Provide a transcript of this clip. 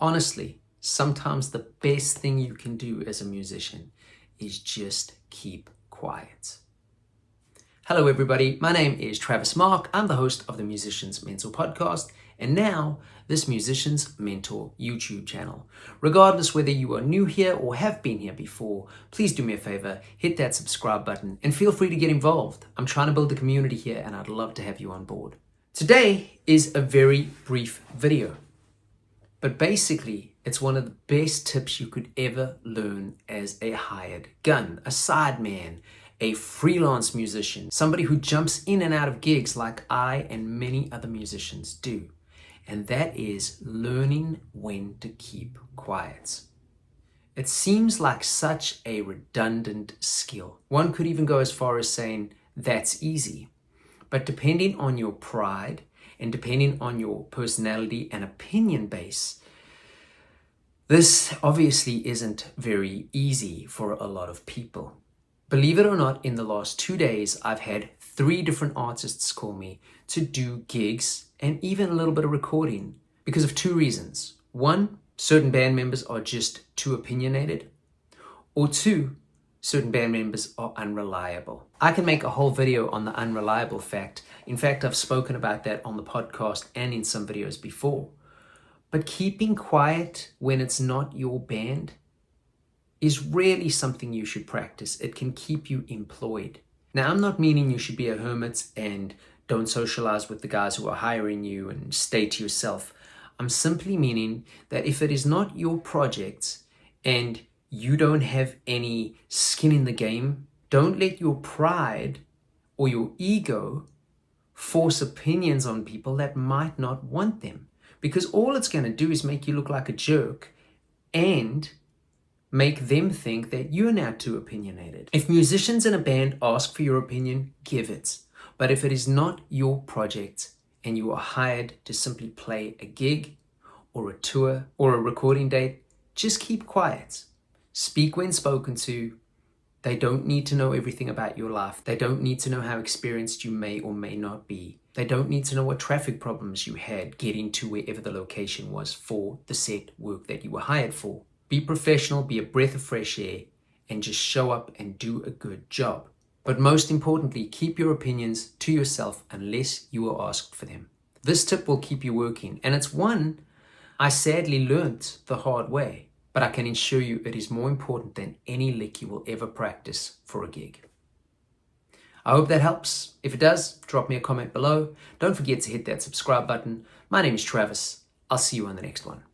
Honestly, sometimes the best thing you can do as a musician is just keep quiet. Hello everybody, my name is Travis Mark. I'm the host of the Musician's Mentor podcast and now this Musician's Mentor YouTube channel. Regardless whether you are new here or have been here before, please do me a favor, hit that subscribe button and feel free to get involved. I'm trying to build a community here and I'd love to have you on board. Today is a very brief video, but basically it's one of the best tips you could ever learn as a hired gun, a sideman, a freelance musician, somebody who jumps in and out of gigs like I and many other musicians do. And that is learning when to keep quiet. It seems like such a redundant skill. One could even go as far as saying that's easy. But depending on your pride and depending on your personality and opinion base, this obviously isn't very easy for a lot of people. Believe it or not, in the last 2 days, I've had 3 different artists call me to do gigs and even a little bit of recording because of 2 reasons. 1, certain band members are just too opinionated. Or 2, certain band members are unreliable. I can make a whole video on the unreliable fact. In fact, I've spoken about that on the podcast and in some videos before. But keeping quiet when it's not your band is really something you should practice. It can keep you employed. Now, I'm not meaning you should be a hermit and don't socialize with the guys who are hiring you and stay to yourself. I'm simply meaning that if it is not your project and you don't have any skin in the game, don't let your pride or your ego force opinions on people that might not want them. Because all it's going to do is make you look like a jerk and make them think that you're now too opinionated. If musicians in a band ask for your opinion, give it. But if it is not your project and you are hired to simply play a gig or a tour or a recording date, just keep quiet. Speak when spoken to. They don't need to know everything about your life. They don't need to know how experienced you may or may not be. They don't need to know what traffic problems you had getting to wherever the location was for the set work that you were hired for. Be professional, be a breath of fresh air, and just show up and do a good job. But most importantly, keep your opinions to yourself unless you are asked for them. This tip will keep you working, and it's one I sadly learnt the hard way, but I can assure you it is more important than any lick you will ever practice for a gig. I hope that helps. If it does, drop me a comment below. Don't forget to hit that subscribe button. My name is Travis. I'll see you on the next one.